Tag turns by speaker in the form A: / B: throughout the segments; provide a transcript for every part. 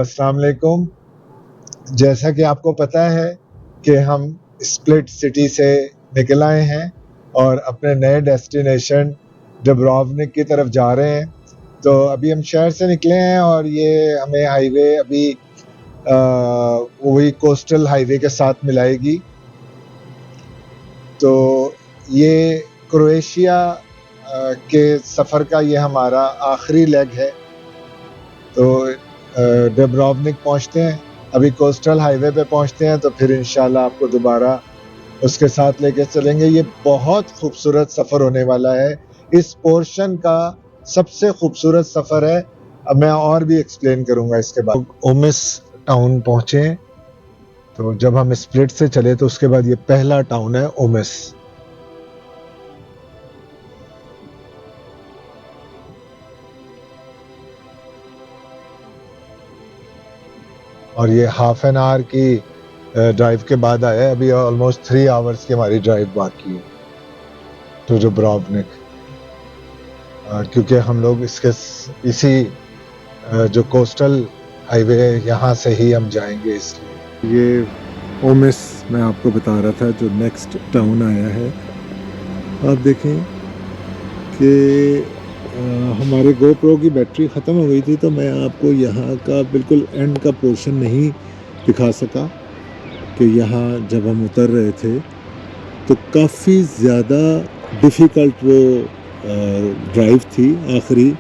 A: अस्सलाम वालेकुम। जैसा कि आपको पता है कि हम स्प्लिट सिटी से निकल आए हैं और अपने नए डेस्टिनेशन डुब्रोवनिक की तरफ जा रहे हैं। तो अभी हम शहर से निकले हैं और ये हमें हाईवे अभी वही कोस्टल हाईवे के साथ मिलाएगी। तो ये क्रोएशिया के सफ़र का ये हमारा आखिरी लेग है। तो डुब्रोवनिक पहुंचते हैं, अभी कोस्टल हाईवे पे पहुंचते हैं, तो फिर इंशाल्लाह आपको दोबारा उसके साथ लेके चलेंगे। ये बहुत खूबसूरत सफ़र होने वाला है, इस पोर्शन का सबसे खूबसूरत सफ़र है। अब मैं और भी एक्सप्लेन करूंगा इसके बाद। ओमिस टाउन पहुंचे, तो जब हम स्प्लिट से चले तो उसके बाद ये पहला टाउन है ओमिस। और ये हाफ एन आवर की ड्राइव के बाद आया है। अभी ऑलमोस्ट 3 आवर्स की हमारी ड्राइव बाकी है टू डुब्रोवनिक, क्योंकि हम लोग इसी जो कोस्टल हाईवे है यहाँ से ही हम जाएंगे, इसलिए। ये ओमिस मैं आपको बता रहा था, जो नेक्स्ट टाउन आया है। आप देखें कि हमारे गोप्रो की बैटरी ख़त्म हो गई थी, तो मैं आपको यहाँ का बिल्कुल एंड का पोर्शन नहीं दिखा सका कि यहाँ जब हम उतर रहे थे तो काफ़ी ज़्यादा डिफ़िकल्ट वो ड्राइव थी, आखिरी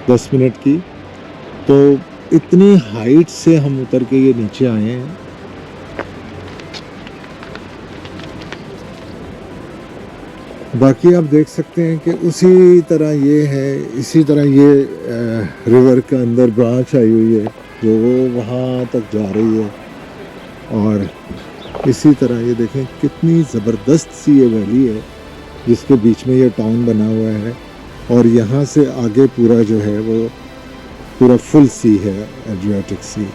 A: 10 मिनट की। तो इतनी हाइट से हम उतर के ये नीचे आए हैं। बाकी आप देख सकते हैं कि उसी तरह ये है, इसी तरह ये रिवर के अंदर ब्रांच आई हुई है जो वहाँ तक जा रही है। और इसी तरह ये देखें कितनी ज़बरदस्त सी ये वैली है जिसके बीच में ये टाउन बना हुआ है। और यहाँ से आगे पूरा जो है वो पूरा फुल सी है, एड्रियाटिक सी।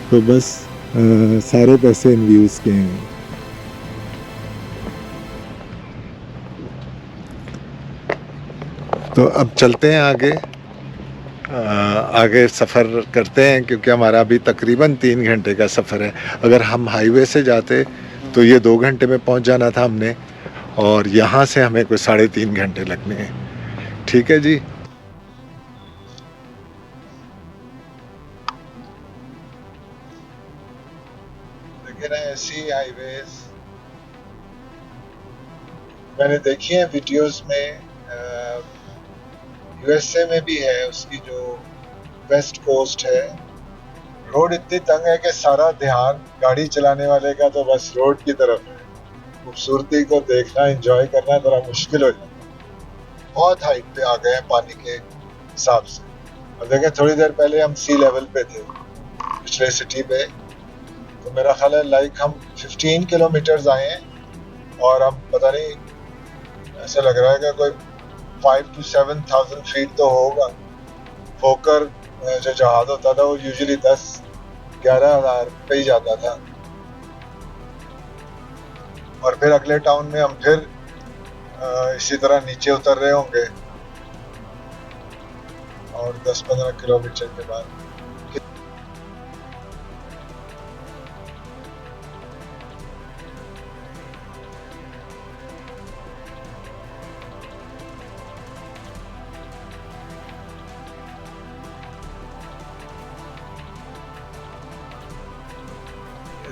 A: तो बस सारे पैसे इन व्यूज़ के हैं। तो अब चलते हैं आगे, आगे सफ़र करते हैं, क्योंकि हमारा अभी तकरीबन 3 घंटे का सफ़र है। अगर हम हाईवे से जाते तो ये 2 घंटे में पहुंच जाना था हमने, और यहाँ से हमें कोई 3.5 घंटे लगने हैं। ठीक है जी। लेकिन ऐसी हाईवेज मैंने देखी है वीडियोस में, यूएसए में भी है, उसकी जो वेस्ट कोस्ट है। रोड इतनी तंग है कि सारा ध्यान गाड़ी चलाने वाले का तो बस रोड की तरफ है। खूबसूरती को देखना, एंजॉय करना थोड़ा मुश्किल हो जाता है। बहुत हाइट पे आ गए हैं पानी के हिसाब से। अब देखें, थोड़ी देर पहले हम सी लेवल पे थे पिछले सिटी पे, तो मेरा ख्याल है लाइक हम 15 किलोमीटर्स आए हैं और हम पता नहीं, ऐसा लग रहा है कि कोई 5 to 7,000 फीट तो होगा। फोकर जो जहाज होता था वो यूजुअली 10-11 हज़ार पे ही जाता था। और फिर अगले टाउन में हम फिर इसी तरह नीचे उतर रहे होंगे, और 10-15 किलोमीटर के बाद।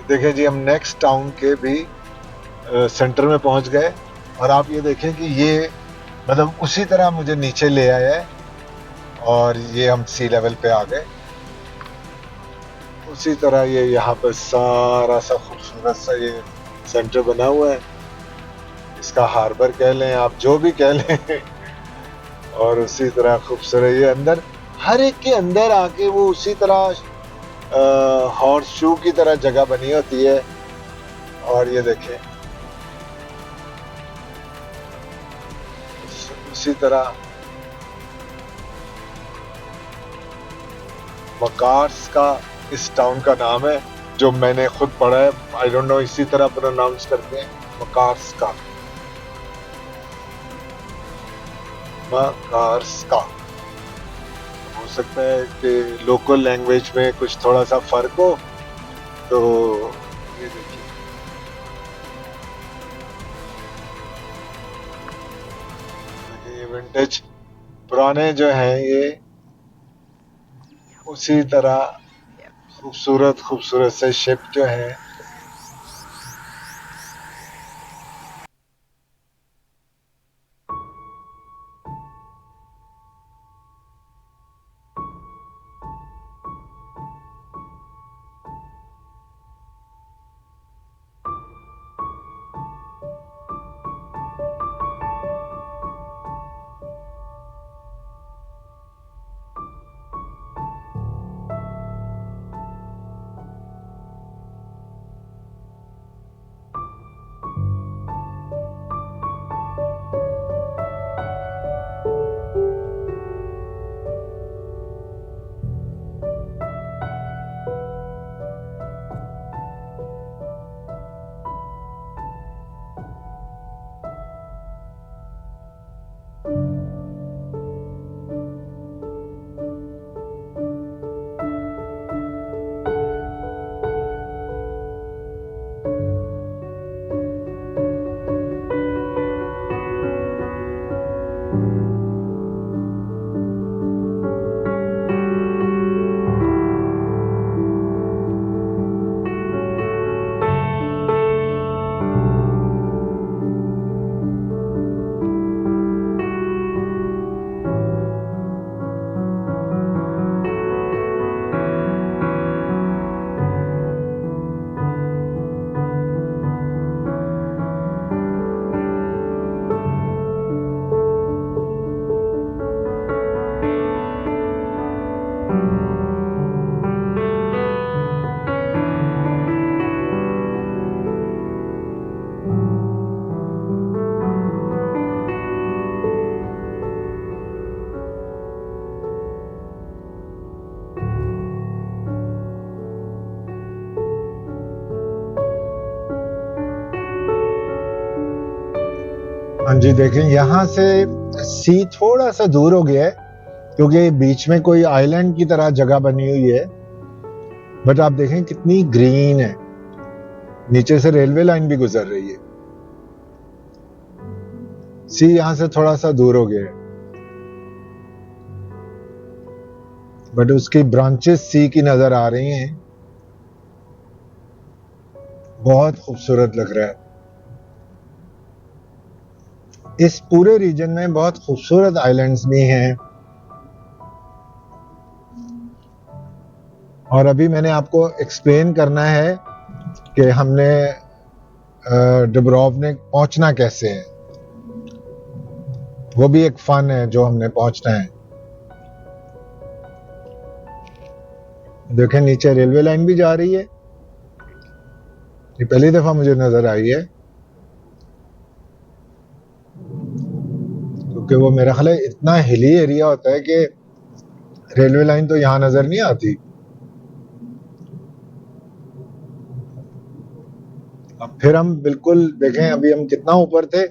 A: देखिए जी, हम नेक्स्ट टाउन के भी सेंटर में पहुंच गए, और आप ये देखें कि ये मतलब उसी तरह मुझे नीचे ले आया है, और ये हम सी लेवल पे आ गए। उसी तरह ये यहाँ पर सारा सा खूबसूरत सा ये सेंटर बना हुआ है, इसका हार्बर कह लें आप, जो भी कह लें। और उसी तरह खूबसूरत ये अंदर, हर एक के अंदर आके वो उसी तरह हॉर्स शू की तरह जगह बनी होती है। और ये देखें उसी तरह मकार्स का इस टाउन का नाम है, जो मैंने खुद पढ़ा है। आई डोंट नो इसी तरह प्रोनाउंस करते हैं, मकार्स का। माकारस्का। हो सकता है कि लोकल लैंग्वेज में कुछ थोड़ा सा फर्क हो, तो ये देखिए ये विंटेज पुराने जो हैं ये उसी तरह खूबसूरत खूबसूरत से शिप जो हैं हाँ जी, देखें यहाँ से सी थोड़ा सा दूर हो गया है क्योंकि बीच में कोई आइलैंड की तरह जगह बनी हुई है, बट आप देखें कितनी ग्रीन है। नीचे से रेलवे लाइन भी गुजर रही है। सी यहाँ से थोड़ा सा दूर हो गया है, बट उसकी ब्रांचेस सी की नजर आ रही हैं। बहुत खूबसूरत लग रहा है। इस पूरे रीजन में बहुत खूबसूरत आइलैंड्स भी हैं, और अभी मैंने आपको एक्सप्लेन करना है कि हमने डुब्रोवनिक पहुंचना कैसे है। वो भी एक फन है जो हमने पहुंचना है। देखें नीचे रेलवे लाइन भी जा रही है। ये पहली दफा मुझे नजर आई है, क्योंकि वो मेरा ख्याल है इतना हिली एरिया होता है कि रेलवे लाइन तो यहां नजर नहीं आती। अब फिर हम बिल्कुल देखें, अभी हम कितना ऊपर थे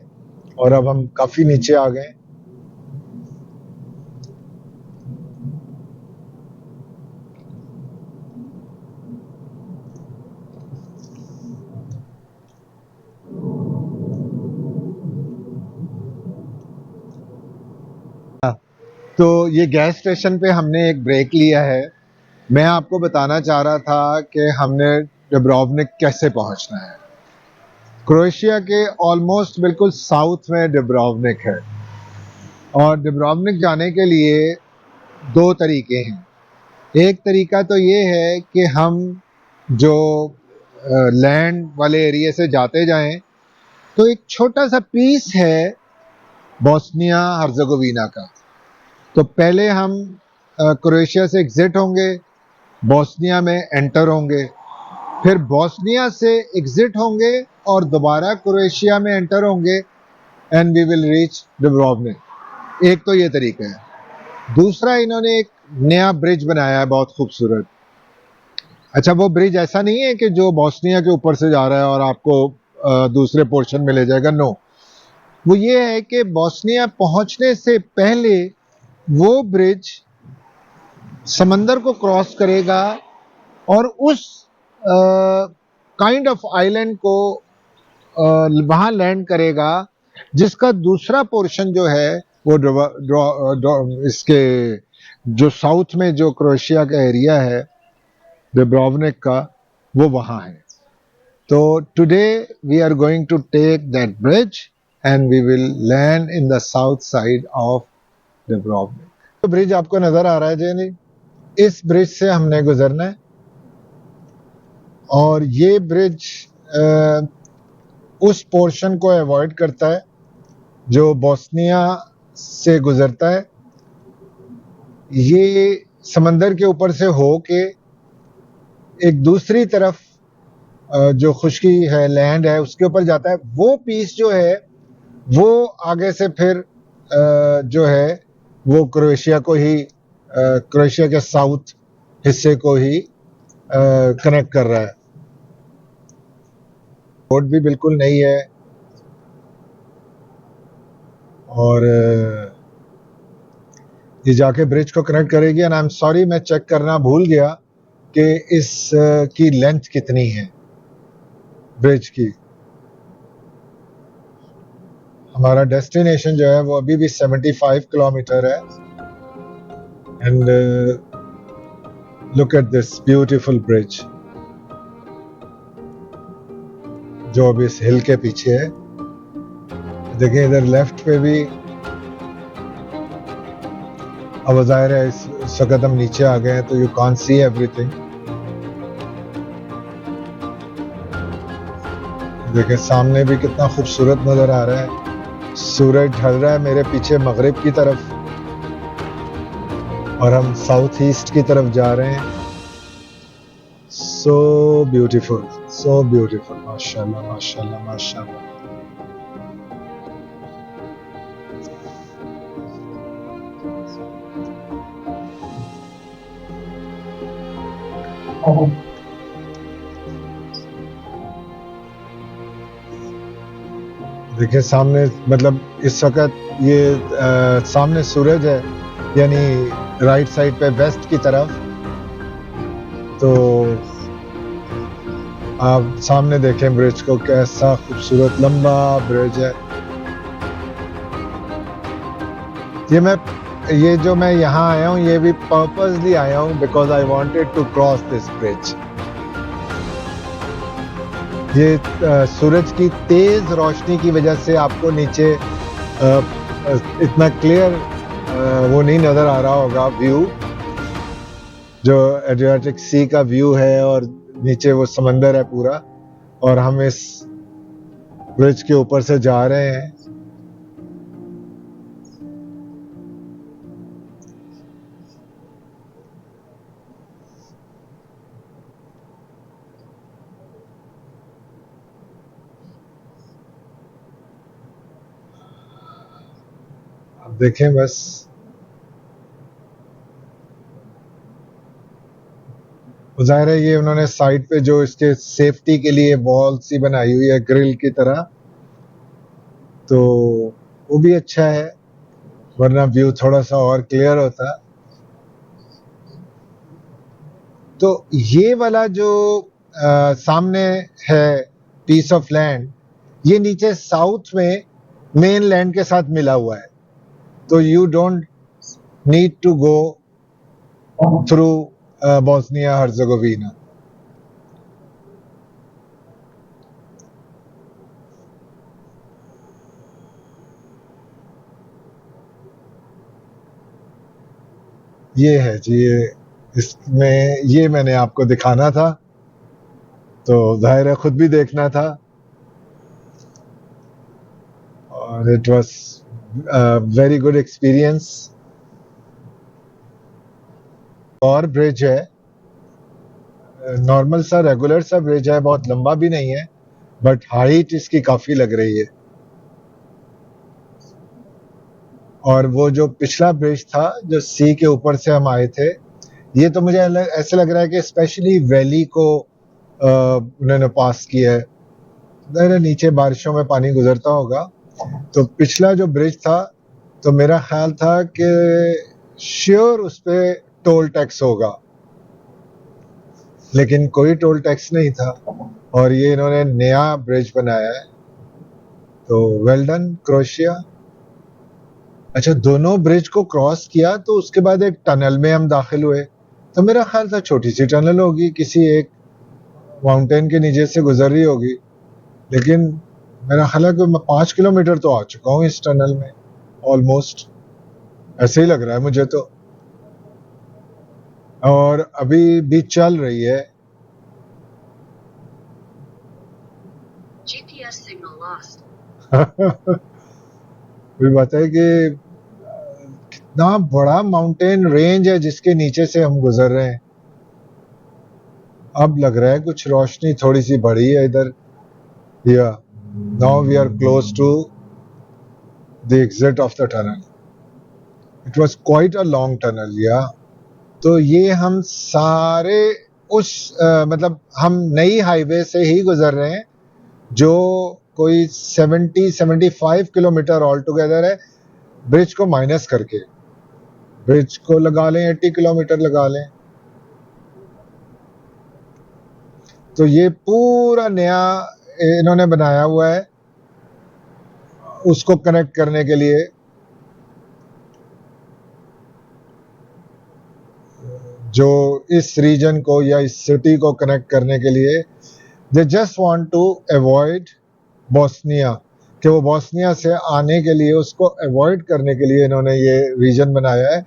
A: और अब हम काफी नीचे आ गए। तो ये गैस स्टेशन पे हमने एक ब्रेक लिया है। मैं आपको बताना चाह रहा था कि हमने डुब्रोवनिक कैसे पहुंचना है। क्रोएशिया के ऑलमोस्ट बिल्कुल साउथ में डुब्रोवनिक है, और डुब्रोवनिक जाने के लिए दो तरीके हैं। एक तरीका तो ये है कि हम जो लैंड वाले एरिया से जाते जाएं, तो एक छोटा सा पीस है बोस्निया हर्ज़ेगोविना का। तो पहले हम क्रोएशिया से एग्जिट होंगे, बोस्निया में एंटर होंगे, फिर बोस्निया से एग्जिट होंगे और दोबारा क्रोएशिया में एंटर होंगे, एंड वी विल रीच डुब्रोवनिक। एक तो ये तरीका है। दूसरा, इन्होंने एक नया ब्रिज बनाया है बहुत खूबसूरत। अच्छा, वो ब्रिज ऐसा नहीं है कि जो बोस्निया के ऊपर से जा रहा है और आपको दूसरे पोर्शन में ले जाएगा, नो। वो ये है कि बोस्निया पहुंचने से पहले वो ब्रिज समंदर को क्रॉस करेगा और उस काइंड ऑफ आइलैंड को वहां लैंड करेगा, जिसका दूसरा पोर्शन जो है वो इसके जो साउथ में जो क्रोएशिया का एरिया है डुब्रोवनिक का, वो वहां है। तो today we are going to take that bridge and we will land in the south side of Dubrovnik. तो ब्रिज आपको नजर आ रहा है जी? इस ब्रिज से हमने गुजरना है और ये ब्रिज उस पोर्शन को अवॉइड करता है जो बोस्निया से गुजरता है। ये समंदर के ऊपर से हो के एक दूसरी तरफ जो खुशकी है, लैंड है, उसके ऊपर जाता है। वो पीस जो है वो आगे से फिर जो है वो क्रोएशिया को ही, क्रोएशिया के साउथ हिस्से को ही कनेक्ट कर रहा है। रोड भी बिल्कुल नई है और ये जाके ब्रिज को कनेक्ट करेगी। एंड आई एम सॉरी, मैं चेक करना भूल गया कि इस की लेंथ कितनी है ब्रिज की। हमारा डेस्टिनेशन जो है वो अभी भी 75 किलोमीटर है। And look at this beautiful bridge जो अभी इस हिल के पीछे है। देखिए इधर लेफ्ट पे भी, अब जाहिर है इस वक्त हम नीचे आ गए हैं तो यू कांट सी एवरीथिंग। देखिए सामने भी कितना खूबसूरत नजर आ रहा है। सूरज ढल रहा है मेरे पीछे मगरिब की तरफ और हम साउथ ईस्ट की तरफ जा रहे हैं। सो ब्यूटीफुल, सो ब्यूटीफुल, माशाल्लाह माशाल्लाह माशाल्लाह। देखिए सामने, मतलब इस वक्त ये सामने सूरज है, यानी राइट साइड पे वेस्ट की तरफ। तो आप सामने देखें ब्रिज को, कैसा खूबसूरत लंबा ब्रिज है। ये जो मैं यहाँ आया हूँ ये भी पर्पसली आया हूँ because I wanted to cross this bridge. ये सूरज की तेज रोशनी की वजह से आपको नीचे इतना क्लियर वो नहीं नजर आ रहा होगा व्यू, जो एड्रियाटिक सी का व्यू है और नीचे वो समंदर है पूरा, और हम इस ब्रिज के ऊपर से जा रहे हैं। अब देखें बस जाहिर है ये उन्होंने साइड पे जो इसके सेफ्टी के लिए वॉल सी बनाई हुई है ग्रिल की तरह, तो वो भी अच्छा है, वरना व्यू थोड़ा सा और क्लियर होता। तो ये वाला जो सामने है पीस ऑफ लैंड, ये नीचे साउथ में मेन लैंड के साथ मिला हुआ है, तो you don't need to go through Bosnia Herzegovina. ये है जी, इसमें ये मैंने आपको दिखाना था, तो जाहिर है खुद भी देखना था, और it was very good experience. और ब्रिज है, नॉर्मल सा रेगुलर सा ब्रिज है, बहुत लंबा भी नहीं है, बट हाइट इसकी काफी लग रही है। और वो जो पिछला ब्रिज था जो सी के ऊपर से हम आए थे, ये तो मुझे ऐसे लग रहा है कि स्पेशली वैली को उन्होंने पास किया है। नीचे बारिशों में पानी गुजरता होगा, तो पिछला जो ब्रिज था तो मेरा ख्याल था कि श्योर उस पे टोल टैक्स होगा, लेकिन कोई टोल टैक्स नहीं था और ये इन्होंने नया ब्रिज बनाया है, तो वेल डन क्रोएशिया। अच्छा, दोनों ब्रिज को क्रॉस किया तो उसके बाद एक टनल में हम दाखिल हुए, तो मेरा ख्याल था छोटी सी टनल होगी, किसी एक माउंटेन के नीचे से गुजर रही होगी, लेकिन मेरा ख्याल है कि मैं 5 किलोमीटर तो आ चुका हूँ इस टनल में, ऑलमोस्ट ऐसे ही लग रहा है मुझे तो, और अभी भी चल रही है।
B: GPS signal lost.
A: भी बताए कि कितना बड़ा माउंटेन रेंज है जिसके नीचे से हम गुजर रहे हैं। अब लग रहा है कुछ रोशनी थोड़ी सी बढ़ी है इधर। Yeah now we are close to the exit of the tunnel. It was quite a long tunnel. या तो ये हम सारे उस मतलब हम नई हाईवे से ही गुजर रहे हैं जो कोई 70-75 किलोमीटर ऑल टुगेदर है, ब्रिज को माइनस करके। ब्रिज को लगा लें 80 किलोमीटर लगा लें, तो ये पूरा नया इन्होंने बनाया हुआ है उसको कनेक्ट करने के लिए। जो इस रीजन को या इस सिटी को कनेक्ट करने के लिए they just want to avoid Bosnia, कि वो बोस्निया से आने के लिए उसको अवॉइड करने के लिए इन्होंने ये रीजन बनाया है।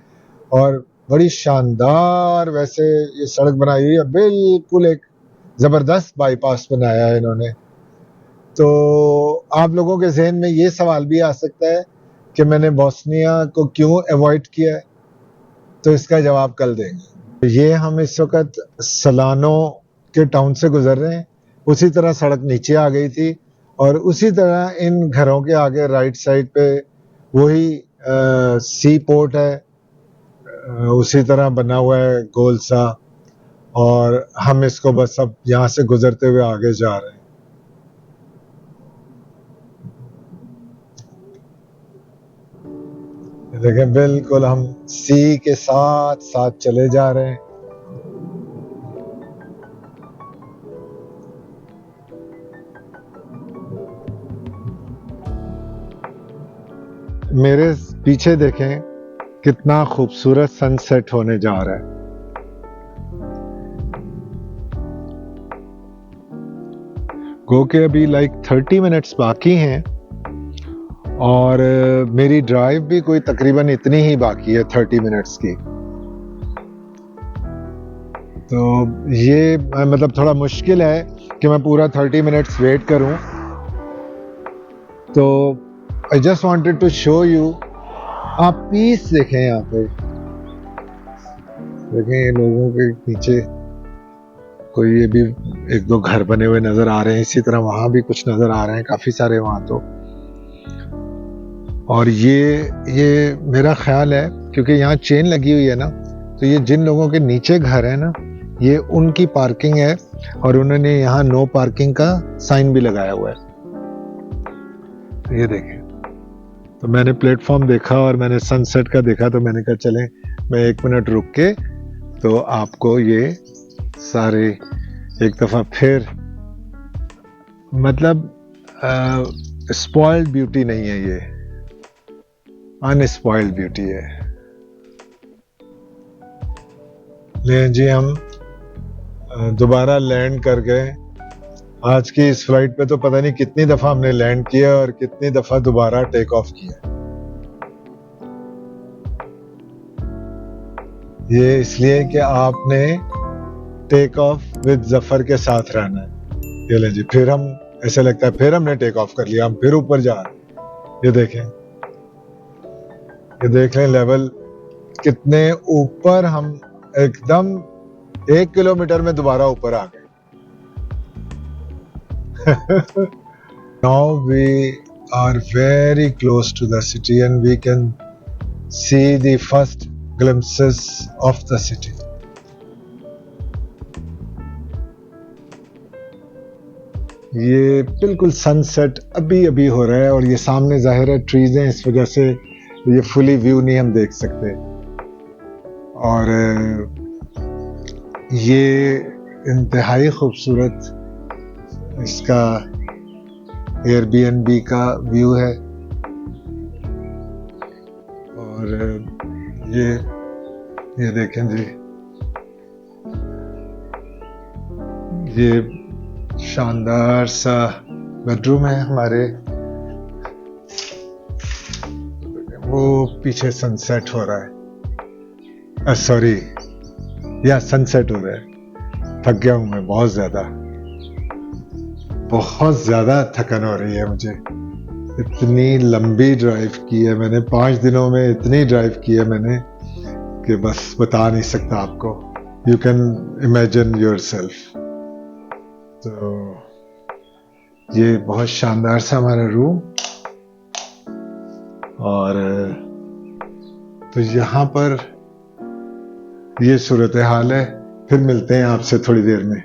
A: और बड़ी शानदार वैसे ये सड़क बनाई हुई है, बिल्कुल एक जबरदस्त बाईपास बनाया है इन्होंने। तो आप लोगों के जहन में ये सवाल भी आ सकता है कि मैंने बोस्निया को क्यों अवॉइड किया है, तो इसका जवाब कल देंगे। ये हम इस वक्त सलानो के टाउन से गुजर रहे हैं, उसी तरह सड़क नीचे आ गई थी और उसी तरह इन घरों के आगे राइट साइड पे वही सी पोर्ट है, उसी तरह बना हुआ है गोल सा, और हम इसको बस अब यहाँ से गुजरते हुए आगे जा रहे हैं। देखें, बिल्कुल हम सी के साथ साथ चले जा रहे हैं। मेरे पीछे देखें कितना खूबसूरत सनसेट होने जा रहा है। गो के अभी लाइक 30 मिनट्स बाकी हैं और मेरी ड्राइव भी कोई तकरीबन इतनी ही बाकी है 30 मिनट्स की। तो ये मतलब थोड़ा मुश्किल है कि मैं पूरा 30 मिनट्स वेट करूं। तो I just wanted to show you. आप पीस देखें, यहाँ पे देखें ये लोगों के पीछे कोई ये भी एक दो घर बने हुए नजर आ रहे हैं, इसी तरह वहां भी कुछ नजर आ रहे हैं, काफी सारे वहां तो। और ये मेरा ख्याल है क्योंकि यहाँ चेन लगी हुई है ना, तो ये जिन लोगों के नीचे घर है ना, ये उनकी पार्किंग है और उन्होंने यहाँ नो पार्किंग का साइन भी लगाया हुआ है। तो ये देखें, तो मैंने प्लेटफॉर्म देखा और मैंने सनसेट का देखा, तो मैंने कहा चलें मैं 1 मिनट रुक के तो आपको ये सारे एक दफा फिर, मतलब स्पॉइल्ड ब्यूटी नहीं है ये, अनस्पॉइल्ड ब्यूटी है। ले जी, हम दोबारा लैंड कर गए। आज की इस फ्लाइट पे तो पता नहीं कितनी दफा हमने लैंड किया और कितनी दफा दोबारा टेक ऑफ किया। ये इसलिए कि आपने टेक ऑफ विद जफर के साथ रहना है। ये ले जी, फिर हम ऐसे लगता है फिर हमने टेक ऑफ कर लिया, हम फिर ऊपर जा रहे हैं। ये देखें, ये देख लें लेवल कितने ऊपर, हम एकदम 1 किलोमीटर में दोबारा ऊपर आ गए। Now we are very close to the city and we can see the first glimpses of the city. ये बिल्कुल सनसेट अभी अभी हो रहा है और ये सामने जाहिर है ट्रीज हैं, इस वजह से ये फुली व्यू नहीं हम देख सकते। और ये इंतहाई खूबसूरत इसका एयरबीएनबी का व्यू है। और ये देखें जी, ये शानदार सा बेडरूम है हमारे। वो पीछे सनसेट हो रहा है, सॉरी या सनसेट हो रहा है। थक गया हूं मैं बहुत ज्यादा थकन हो रही है मुझे। इतनी लंबी ड्राइव की है मैंने, 5 दिनों में इतनी ड्राइव की है मैंने कि बस बता नहीं सकता आपको। You can imagine your self. तो ये बहुत शानदार सा हमारा रूम। और तो यहाँ पर ये सूरत हाल है। फिर मिलते हैं आपसे थोड़ी देर में।